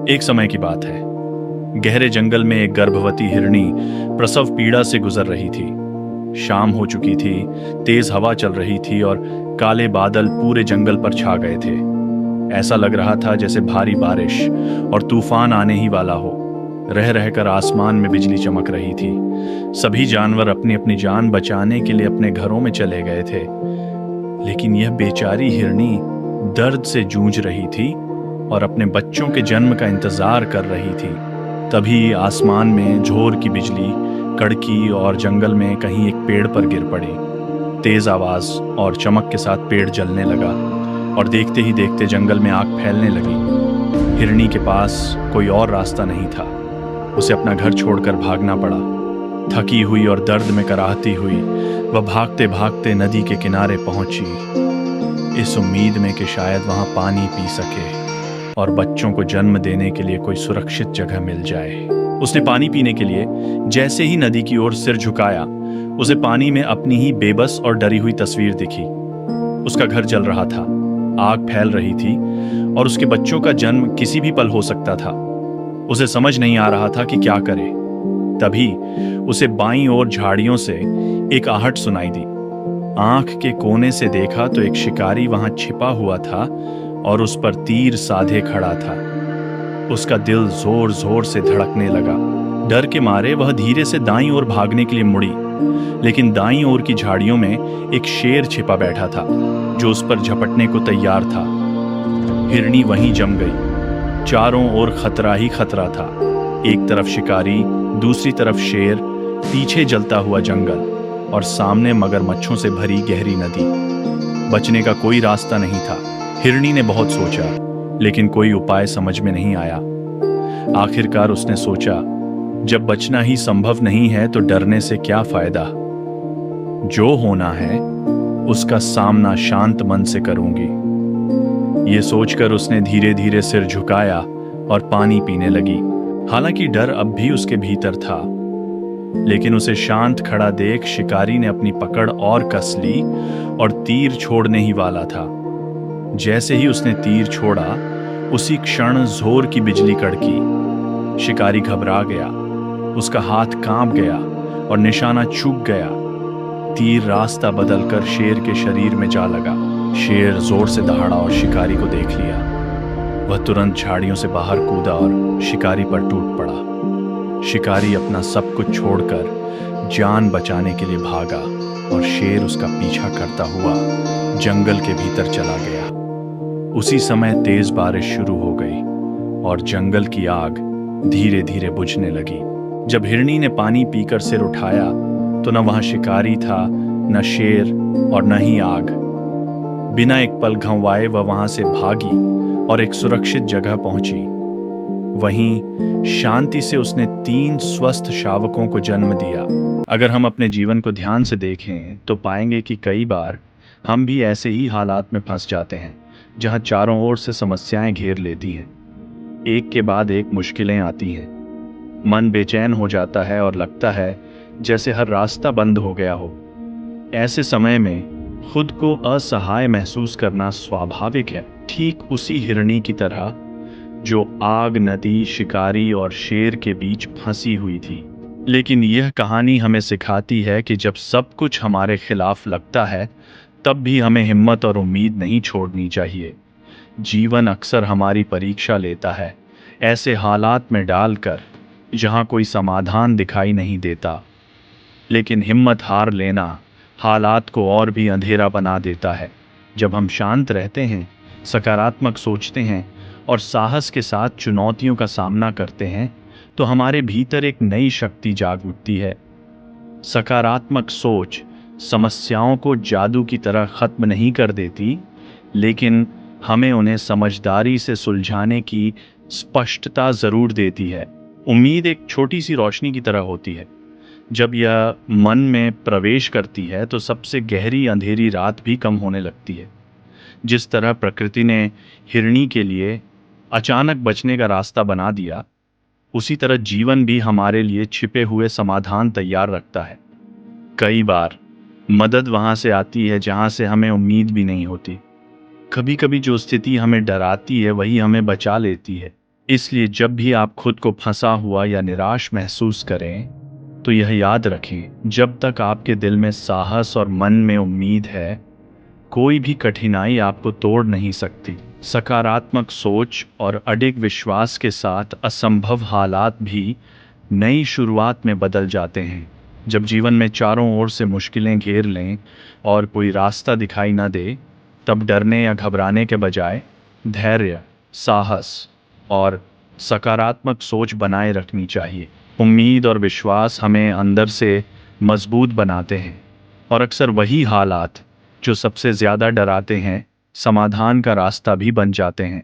एक समय की बात है। गहरे जंगल में एक गर्भवती हिरनी प्रसव पीड़ा से गुजर रही थी। शाम हो चुकी थी, तेज हवा चल रही थी और काले बादल पूरे जंगल पर छा गए थे। ऐसा लग रहा था जैसे भारी बारिश और तूफान आने ही वाला हो। रह रहकर आसमान में बिजली चमक रही थी। सभी जानवर अपनी अपनी जान बचाने के लिए अपने घरों में चले गए थे, लेकिन यह बेचारी हिरनी दर्द से जूझ रही थी और अपने बच्चों के जन्म का इंतजार कर रही थी। तभी आसमान में जोर की बिजली कड़की और जंगल में कहीं एक पेड़ पर गिर पड़ी। तेज आवाज और चमक के साथ पेड़ जलने लगा और देखते ही देखते जंगल में आग फैलने लगी। हिरनी के पास कोई और रास्ता नहीं था। उसे अपना घर छोड़कर भागना पड़ा। थकी हुई और दर्द में कराहती हुई वह भागते भागते नदी के किनारे पहुंची, इस उम्मीद में कि शायद वहां पानी पी सके और बच्चों को जन्म देने के लिए कोई सुरक्षित जगह मिल जाए। उसने पानी पीने के लिए जैसे ही नदी की ओर सिर झुकाया, उसे पानी में अपनी ही बेबस और डरी हुई तस्वीर दिखी। उसका घर जल रहा था, आग फैल रही थी और उसके बच्चों का जन्म किसी भी पल हो सकता था। उसे समझ नहीं आ रहा था कि क्या करे। तभी उसे बाईं ओर झाड़ियों से एक आहट सुनाई दी। आंख के कोने से देखा तो एक शिकारी वहां छिपा हुआ था और उस पर तीर साधे खड़ा था। उसका दिल जोर जोर से धड़कने लगा। डर के मारे वह धीरे से दाईं ओर भागने के लिए मुड़ी, लेकिन दाईं ओर की झाड़ियों में एक शेर छिपा बैठा था जो उस पर झपटने को तैयार था। हिरनी वहीं जम गई। चारों ओर खतरा ही खतरा था। एक तरफ शिकारी, दूसरी तरफ शेर, पीछे जलता हुआ जंगल और सामने मगरमच्छों से भरी गहरी नदी। बचने का कोई रास्ता नहीं था। हिरनी ने बहुत सोचा, लेकिन कोई उपाय समझ में नहीं आया। आखिरकार उसने सोचा, जब बचना ही संभव नहीं है तो डरने से क्या फायदा। जो होना है उसका सामना शांत मन से करूंगी। ये सोचकर उसने धीरे धीरे सिर झुकाया और पानी पीने लगी। हालांकि डर अब भी उसके भीतर था, लेकिन उसे शांत खड़ा देख शिकारी ने अपनी पकड़ और कस ली और तीर छोड़ने ही वाला था। जैसे ही उसने तीर छोड़ा, उसी क्षण जोर की बिजली कड़की। शिकारी घबरा गया, उसका हाथ कांप गया और निशाना चूक गया। तीर रास्ता बदलकर शेर के शरीर में जा लगा। शेर जोर से दहाड़ा और शिकारी को देख लिया। वह तुरंत झाड़ियों से बाहर कूदा और शिकारी पर टूट पड़ा। शिकारी अपना सब कुछ छोड़कर जान बचाने के लिए भागा और शेर उसका पीछा करता हुआ जंगल के भीतर चला गया। उसी समय तेज बारिश शुरू हो गई और जंगल की आग धीरे धीरे बुझने लगी। जब हिरनी ने पानी पीकर सिर उठाया तो न वहां शिकारी था, न शेर और न ही आग। बिना एक पल घंवाए वह वहां से भागी और एक सुरक्षित जगह पहुंची। वहीं शांति से उसने 3 स्वस्थ शावकों को जन्म दिया। अगर हम अपने जीवन को ध्यान से देखें तो पाएंगे कि कई बार हम भी ऐसे ही हालात में फंस जाते हैं, जहां चारों ओर से समस्याएं घेर लेती हैं। एक के बाद एक मुश्किलें आती हैं। मन बेचैन हो जाता है और लगता है जैसे हर रास्ता बंद हो गया हो। ऐसे समय में खुद को असहाय महसूस करना स्वाभाविक है, ठीक उसी हिरनी की तरह जो आग, नदी, शिकारी और शेर के बीच फंसी हुई थी। लेकिन यह कहानी हमें सिखाती है कि जब सब कुछ हमारे खिलाफ लगता है, तब भी हमें हिम्मत और उम्मीद नहीं छोड़नी चाहिए। जीवन अक्सर हमारी परीक्षा लेता है, ऐसे हालात में डालकर जहां कोई समाधान दिखाई नहीं देता। लेकिन हिम्मत हार लेना हालात को और भी अंधेरा बना देता है। जब हम शांत रहते हैं, सकारात्मक सोचते हैं और साहस के साथ चुनौतियों का सामना करते हैं, तो हमारे भीतर एक नई शक्ति जाग उठती है। सकारात्मक सोच समस्याओं को जादू की तरह खत्म नहीं कर देती, लेकिन हमें उन्हें समझदारी से सुलझाने की स्पष्टता जरूर देती है। उम्मीद एक छोटी सी रोशनी की तरह होती है। जब यह मन में प्रवेश करती है तो सबसे गहरी अंधेरी रात भी कम होने लगती है। जिस तरह प्रकृति ने हिरनी के लिए अचानक बचने का रास्ता बना दिया, उसी तरह जीवन भी हमारे लिए छिपे हुए समाधान तैयार रखता है। कई बार मदद वहां से आती है जहां से हमें उम्मीद भी नहीं होती। कभी कभी जो स्थिति हमें डराती है वही हमें बचा लेती है। इसलिए जब भी आप खुद को फंसा हुआ या निराश महसूस करें, तो यह याद रखें, जब तक आपके दिल में साहस और मन में उम्मीद है, कोई भी कठिनाई आपको तोड़ नहीं सकती। सकारात्मक सोच और अडिग विश्वास के साथ असंभव हालात भी नई शुरुआत में बदल जाते हैं। जब जीवन में चारों ओर से मुश्किलें घेर लें और कोई रास्ता दिखाई न दे, तब डरने या घबराने के बजाय धैर्य, साहस और सकारात्मक सोच बनाए रखनी चाहिए। उम्मीद और विश्वास हमें अंदर से मजबूत बनाते हैं, और अक्सर वही हालात जो सबसे ज़्यादा डराते हैं, समाधान का रास्ता भी बन जाते हैं।